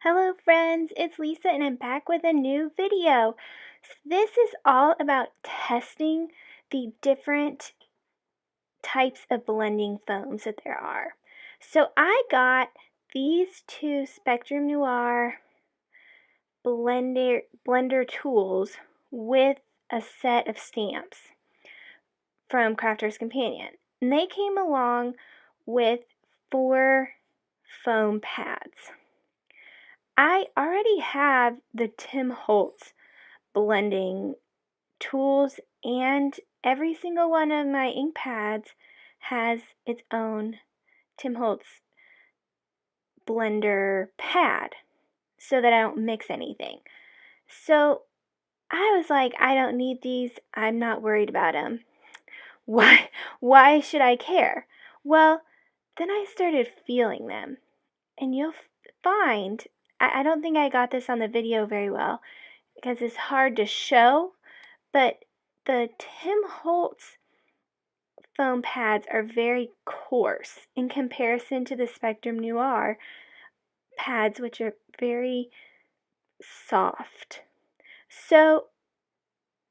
Hello friends, it's Lisa and I'm back with a new video. This is all about testing the different types of blending foams that there are. So I got these two Spectrum Noir blender tools with a set of stamps from Crafter's Companion. And they came along with 4 foam pads. I already have the Tim Holtz blending tools, and every single one of my ink pads has its own Tim Holtz blender pad so that I don't mix anything. So I was like, I don't need these. I'm not worried about them. Why should I care? Well, then I started feeling them, and you'll find, I don't think I got this on the video very well because it's hard to show, but the Tim Holtz foam pads are very coarse in comparison to the Spectrum Noir pads, which are very soft. So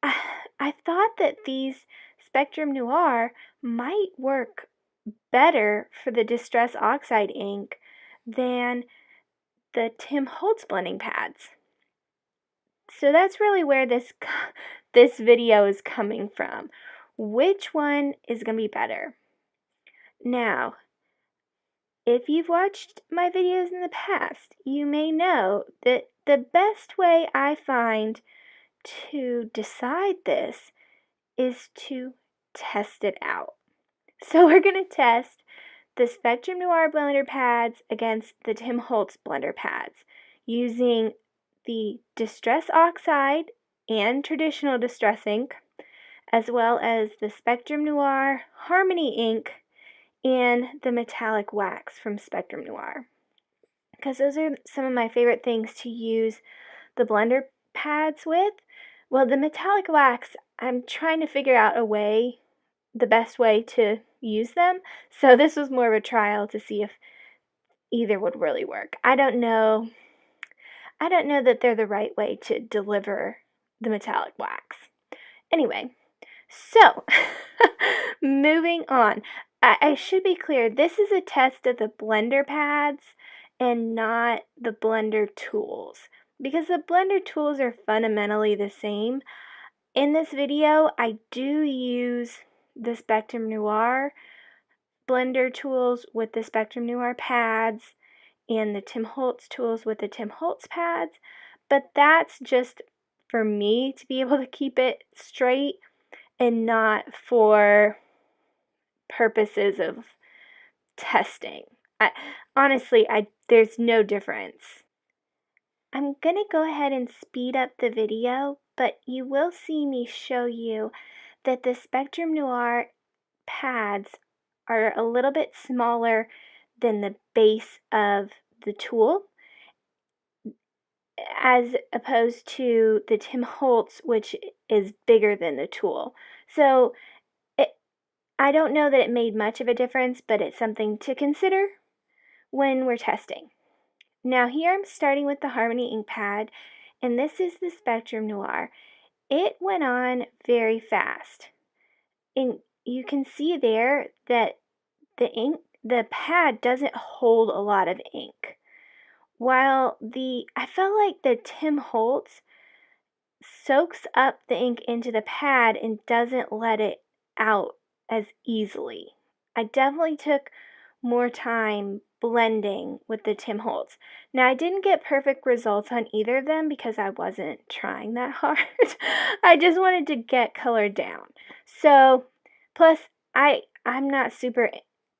I thought that these Spectrum Noir might work better for the Distress Oxide ink than the Tim Holtz blending pads. So that's really where this video is coming from. Which one is going to be better? Now, if you've watched my videos in the past, you may know that the best way I find to decide this is to test it out. So we're going to test the Spectrum Noir blender pads against the Tim Holtz blender pads using the Distress Oxide and traditional Distress ink, as well as the Spectrum Noir Harmony ink and the metallic wax from Spectrum Noir, because those are some of my favorite things to use the blender pads with. Well, the metallic wax, I'm trying to figure out the best way to use them, so this was more of a trial to see if either would really work. I don't know that they're the right way to deliver the metallic wax. Anyway, so moving on. I should be clear, this is a test of the blender pads and not the blender tools, because the blender tools are fundamentally the same. In this video, I do use the Spectrum Noir blender tools with the Spectrum Noir pads and the Tim Holtz tools with the Tim Holtz pads, but that's just for me to be able to keep it straight and not for purposes of testing. Honestly, there's no difference. I'm going to go ahead and speed up the video, but you will see me show you that the Spectrum Noir pads are a little bit smaller than the base of the tool, as opposed to the Tim Holtz, which is bigger than the tool. So I don't know that it made much of a difference, but it's something to consider when we're testing. Now here I'm starting with the Harmony ink pad, and this is the Spectrum Noir. It went on very fast, and you can see there that the pad doesn't hold a lot of ink, while I felt like the Tim Holtz soaks up the ink into the pad and doesn't let it out as easily. I definitely took more time blending with the Tim Holtz. Now, I didn't get perfect results on either of them because I wasn't trying that hard. I just wanted to get color down. So, plus, I'm not super,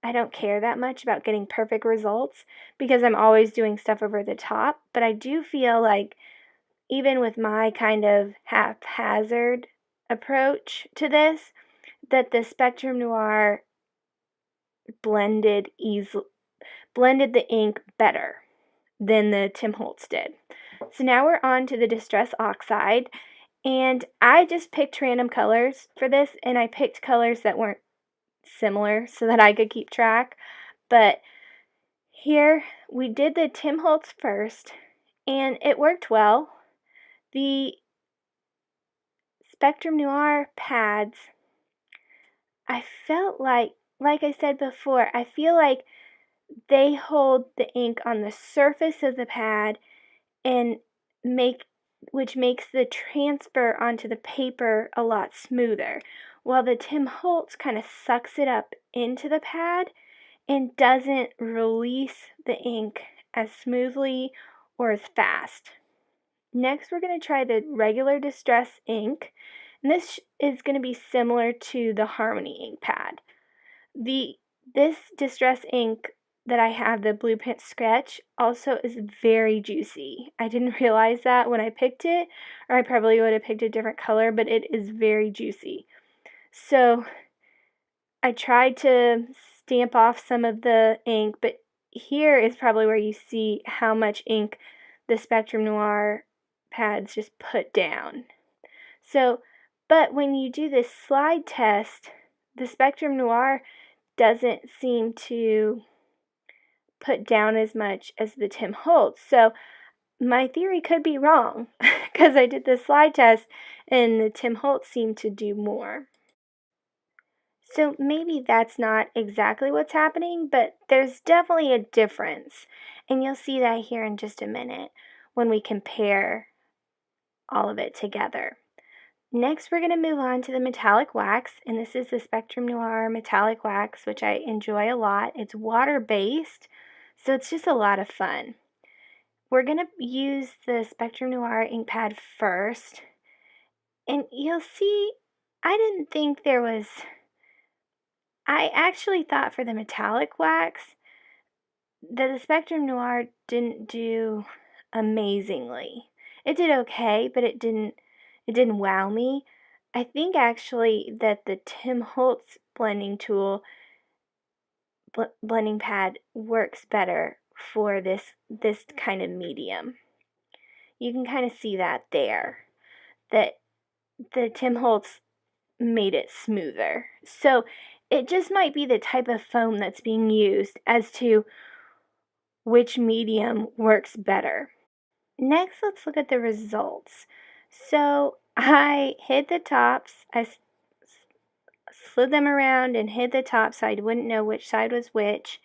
I don't care that much about getting perfect results because I'm always doing stuff over the top, but I do feel like even with my kind of haphazard approach to this, that the Spectrum Noir blended the ink better than the Tim Holtz did. So now we're on to the Distress Oxide, and I just picked random colors for this, and I picked colors that weren't similar so that I could keep track. But here we did the Tim Holtz first, and it worked well. The Spectrum Noir pads, I felt like I said before, I feel like they hold the ink on the surface of the pad and which makes the transfer onto the paper a lot smoother, while the Tim Holtz kind of sucks it up into the pad and doesn't release the ink as smoothly or as fast. Next, we're going to try the regular Distress ink, and this is going to be similar to the Harmony ink pad. This Distress ink that I have, the Blue Print Sketch, also is very juicy. I didn't realize that when I picked it, or I probably would have picked a different color, but it is very juicy. So I tried to stamp off some of the ink, but here is probably where you see how much ink the Spectrum Noir pads just put down. So, but when you do this slide test, the Spectrum Noir doesn't seem to put down as much as the Tim Holtz. So my theory could be wrong because I did the slide test and the Tim Holtz seemed to do more. So maybe that's not exactly what's happening, but there's definitely a difference. And you'll see that here in just a minute when we compare all of it together. Next, we're going to move on to the metallic wax, and this is the Spectrum Noir metallic wax, which I enjoy a lot. It's water-based, so it's just a lot of fun. We're going to use the Spectrum Noir ink pad first, and you'll see I didn't think there was... I actually thought for the metallic wax that the Spectrum Noir didn't do amazingly. It did okay, but it didn't wow me. I think actually that the Tim Holtz blending tool, blending pad, works better for this kind of medium. You can kind of see that there, that the Tim Holtz made it smoother. So it just might be the type of foam that's being used as to which medium works better. Next, let's look at the results. So I hid the tops. I slid them around and hid the top so I wouldn't know which side was which.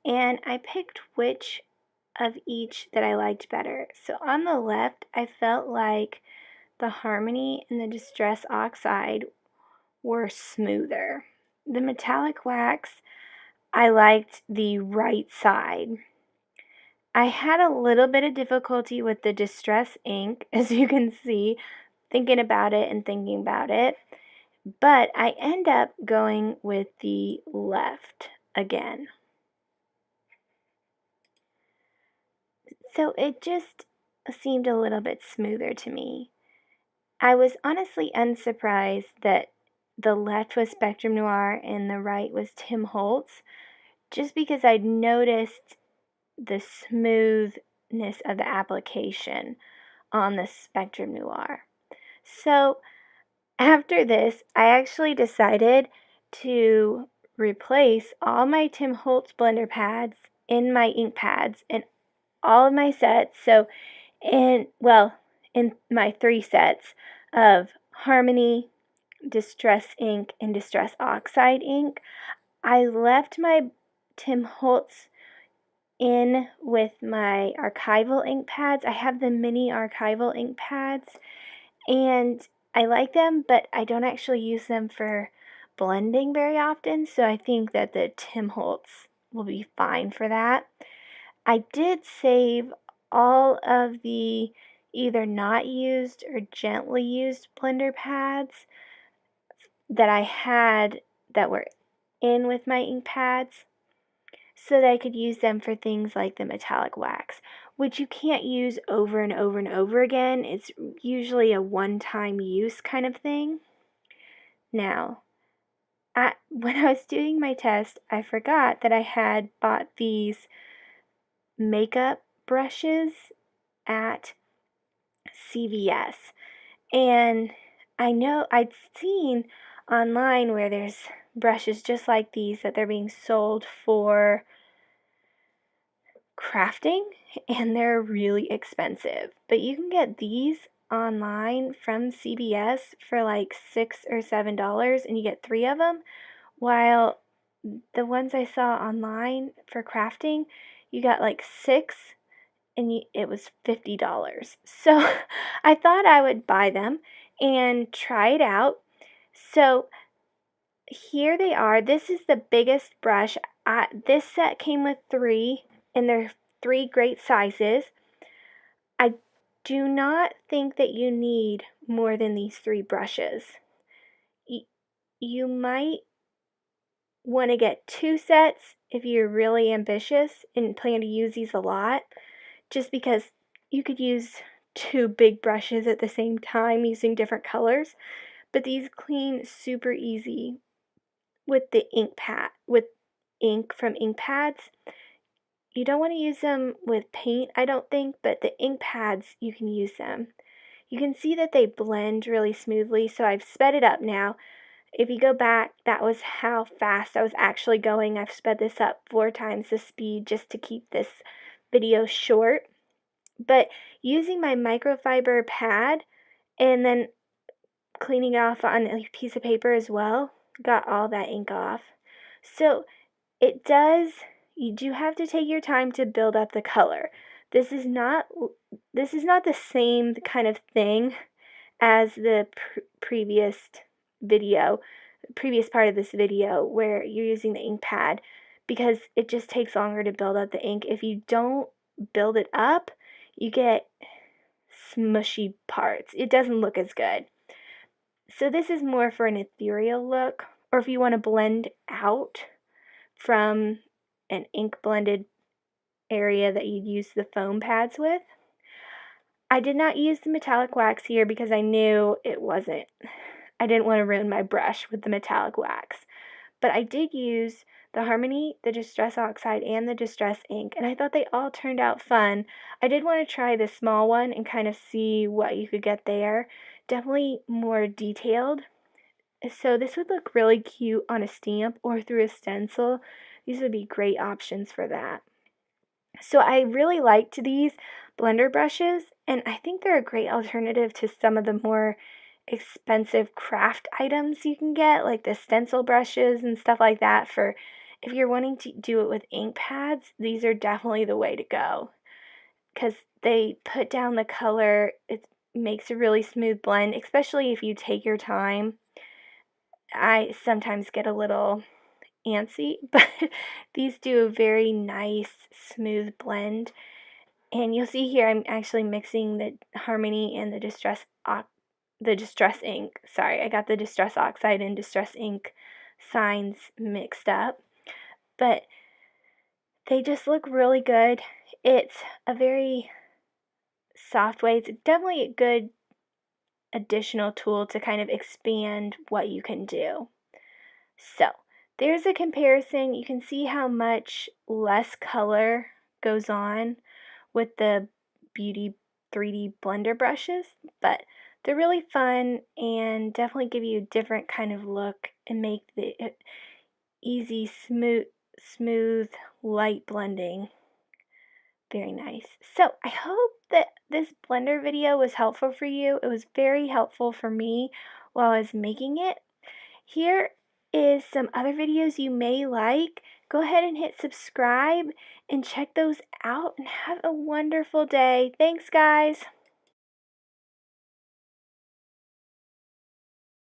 And I picked which of each that I liked better. So on the left, I felt like the Harmony and the Distress Oxide were smoother. The metallic wax, I liked the right side. I had a little bit of difficulty with the Distress ink, as you can see, thinking about it, but I end up going with the left again. So it just seemed a little bit smoother to me. I was honestly unsurprised that the left was Spectrum Noir and the right was Tim Holtz, just because I'd noticed the smoothness of the application on the Spectrum Noir. So after this, I actually decided to replace all my Tim Holtz blender pads in my ink pads in all of my sets. So in my 3 sets of Harmony, Distress ink, and Distress Oxide ink, I left my Tim Holtz in with my archival ink pads. I have the mini archival ink pads, and I like them, but I don't actually use them for blending very often, so I think that the Tim Holtz will be fine for that. I did save all of the either not used or gently used blender pads that I had that were in with my ink pads so that I could use them for things like the metallic wax, which you can't use over and over and over again. It's usually a one-time use kind of thing. Now, when I was doing my test, I forgot that I had bought these makeup brushes at CVS. And I know I'd seen online where there's brushes just like these that they're being sold for crafting, and they're really expensive. But you can get these online from CVS for like $6 or $7, and you get 3 of them, while the ones I saw online for crafting, you got like 6 and it was $50. So I thought I would buy them and try it out. So here they are. This is the biggest brush. This set came with 3, and they're 3 great sizes. I do not think that you need more than these 3 brushes. You might want to get 2 sets if you're really ambitious and plan to use these a lot, just because you could use 2 big brushes at the same time using different colors. But these clean super easy with the with ink from ink pads. You don't want to use them with paint, I don't think, but the ink pads, you can use them. You can see that they blend really smoothly, so I've sped it up now. If you go back, that was how fast I was actually going. I've sped this up 4 times the speed just to keep this video short. But using my microfiber pad and then cleaning off on a piece of paper as well, got all that ink off. So you do have to take your time to build up the color. This is not the same kind of thing as the previous part of this video where you're using the ink pad, because it just takes longer to build up the ink. If you don't build it up, you get smushy parts. It doesn't look as good. So this is more for an ethereal look, or if you want to blend out from an ink blended area that you'd use the foam pads with. I did not use the metallic wax here because I knew I didn't want to ruin my brush with the metallic wax. But I did use the Harmony, the Distress Oxide, and the Distress Ink, and I thought they all turned out fun. I did want to try the small one and kind of see what you could get there. Definitely more detailed. So this would look really cute on a stamp or through a stencil. These would be great options for that. So I really liked these blender brushes, and I think they're a great alternative to some of the more expensive craft items you can get, like the stencil brushes and stuff like that. For if you're wanting to do it with ink pads, these are definitely the way to go, because they put down the color. It makes a really smooth blend, especially if you take your time. I sometimes get a little antsy, but these do a very nice smooth blend. And you'll see here I'm actually mixing the Harmony and the Distress Ink. Sorry, I got the Distress Oxide and Distress Ink signs mixed up. But they just look really good. It's a very soft way. It's definitely a good additional tool to kind of expand what you can do. So, there's a comparison. You can see how much less color goes on with the Beauty 3D blender brushes, but they're really fun and definitely give you a different kind of look and make the easy, smooth, light blending very nice. So I hope that this blender video was helpful for you. It was very helpful for me while I was making it. Here is some other videos you may like. Go ahead and hit subscribe and check those out, and have a wonderful day. Thanks, guys.